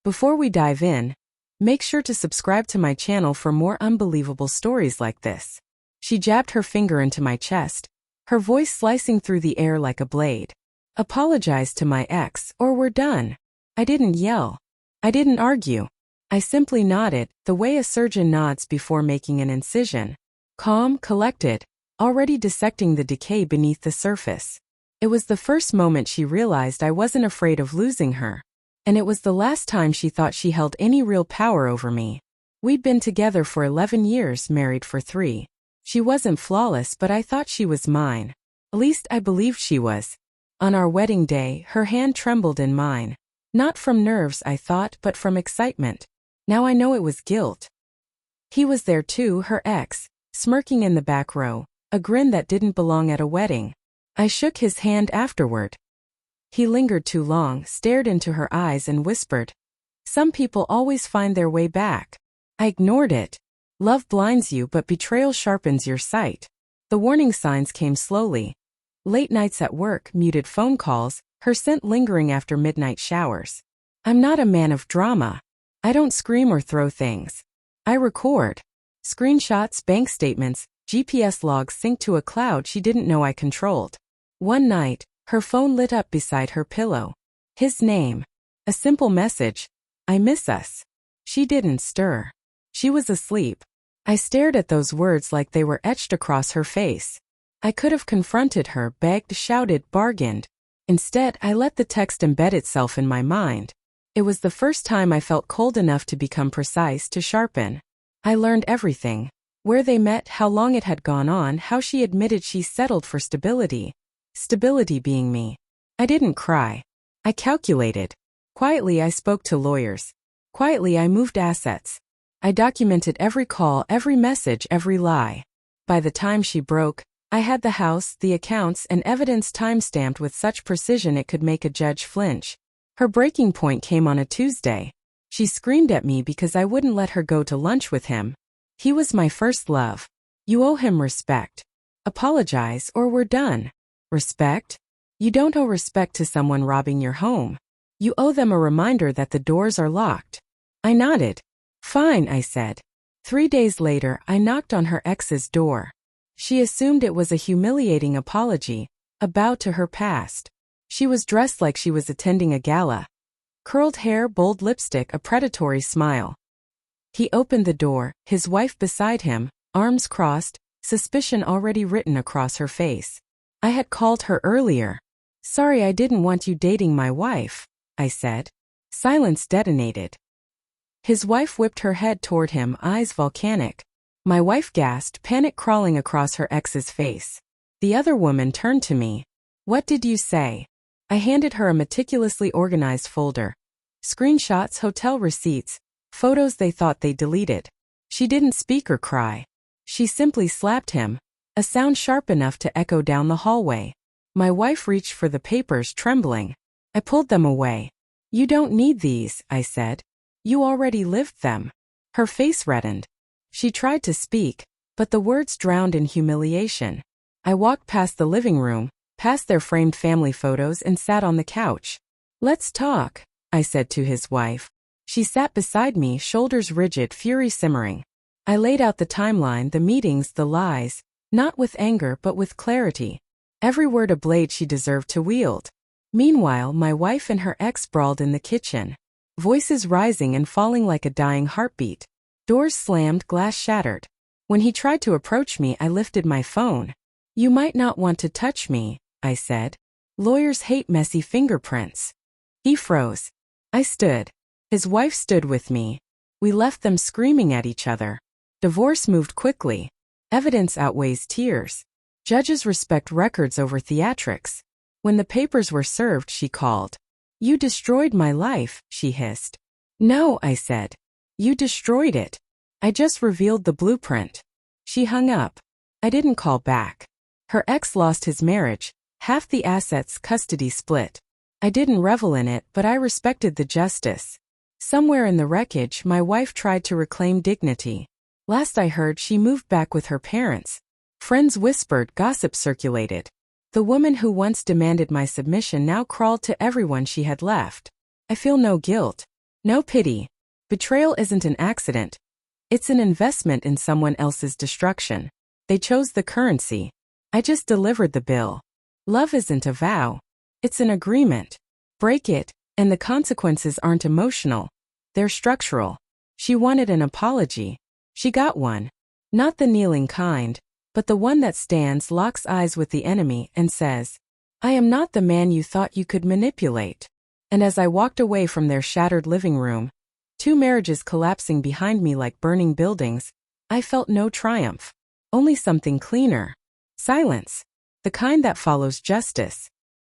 Before we dive in, make sure to subscribe to my channel for more unbelievable stories like this. She jabbed her finger into my chest, her voice slicing through the air like a blade. Apologize to my ex, or we're done. I didn't yell. I didn't argue. I simply nodded, the way a surgeon nods before making an incision. Calm, collected, already dissecting the decay beneath the surface. It was the first moment she realized I wasn't afraid of losing her. And it was the last time she thought she held any real power over me. We'd been together for 11 years, married for 3. She wasn't flawless, but I thought she was mine. At least I believed she was. On our wedding day, her hand trembled in mine. Not from nerves, I thought, but from excitement. Now I know it was guilt. He was there too, her ex, smirking in the back row, a grin that didn't belong at a wedding. I shook his hand afterward. He lingered too long, stared into her eyes and whispered, "Some people always find their way back." I ignored it. Love blinds you, but betrayal sharpens your sight. The warning signs came slowly. Late nights at work, muted phone calls, her scent lingering after midnight showers. I'm not a man of drama. I don't scream or throw things. I record. Screenshots, bank statements, GPS logs sync to a cloud she didn't know I controlled. One night, her phone lit up beside her pillow. His name. A simple message. "I miss us." She didn't stir. She was asleep. I stared at those words like they were etched across her face. I could have confronted her, begged, shouted, bargained. Instead, I let the text embed itself in my mind. It was the first time I felt cold enough to become precise, to sharpen. I learned everything. Where they met, how long it had gone on, how she admitted she settled for stability. Stability being me. I didn't cry. I calculated. Quietly I spoke to lawyers. Quietly I moved assets. I documented every call, every message, every lie. By the time she broke, I had the house, the accounts, and evidence time-stamped with such precision it could make a judge flinch. Her breaking point came on a Tuesday. She screamed at me because I wouldn't let her go to lunch with him. He was my first love. You owe him respect. Apologize or we're done. Respect? You don't owe respect to someone robbing your home. You owe them a reminder that the doors are locked. I nodded. Fine, I said. 3 days later, I knocked on her ex's door. She assumed it was a humiliating apology, a bow to her past. She was dressed like she was attending a gala. Curled hair, bold lipstick, a predatory smile. He opened the door, his wife beside him, arms crossed, suspicion already written across her face. I had called her earlier. "Sorry, I didn't want you dating my wife," I said. Silence detonated. His wife whipped her head toward him, eyes volcanic. My wife gasped, panic crawling across her ex's face. The other woman turned to me. "What did you say?" I handed her a meticulously organized folder. Screenshots, hotel receipts, photos they thought they deleted. She didn't speak or cry. She simply slapped him, a sound sharp enough to echo down the hallway. My wife reached for the papers, trembling. I pulled them away. "You don't need these," I said. "You already lived them." Her face reddened. She tried to speak, but the words drowned in humiliation. I walked past the living room, past their framed family photos, and sat on the couch. "Let's talk," I said to his wife. She sat beside me, shoulders rigid, fury simmering. I laid out the timeline, the meetings, the lies, not with anger but with clarity. Every word a blade she deserved to wield. Meanwhile, my wife and her ex brawled in the kitchen. Voices rising and falling like a dying heartbeat. Doors slammed, glass shattered. When he tried to approach me, I lifted my phone. "You might not want to touch me," I said. "Lawyers hate messy fingerprints." He froze. I stood. His wife stood with me. We left them screaming at each other. Divorce moved quickly. Evidence outweighs tears. Judges respect records over theatrics. When the papers were served, she called. "You destroyed my life," she hissed. "No," I said. "You destroyed it. I just revealed the blueprint." She hung up. I didn't call back. Her ex lost his marriage, half the assets, custody split. I didn't revel in it, but I respected the justice. Somewhere in the wreckage, my wife tried to reclaim dignity. Last I heard, she moved back with her parents. Friends whispered, gossip circulated. The woman who once demanded my submission now crawled to everyone she had left. I feel no guilt. No pity. Betrayal isn't an accident. It's an investment in someone else's destruction. They chose the currency. I just delivered the bill. Love isn't a vow. It's an agreement. Break it, and the consequences aren't emotional. They're structural. She wanted an apology. She got one. Not the kneeling kind, but the one that stands, locks eyes with the enemy, and says, I am not the man you thought you could manipulate. And as I walked away from their shattered living room, 2 marriages collapsing behind me like burning buildings, I felt no triumph. Only something cleaner. Silence. The kind that follows justice.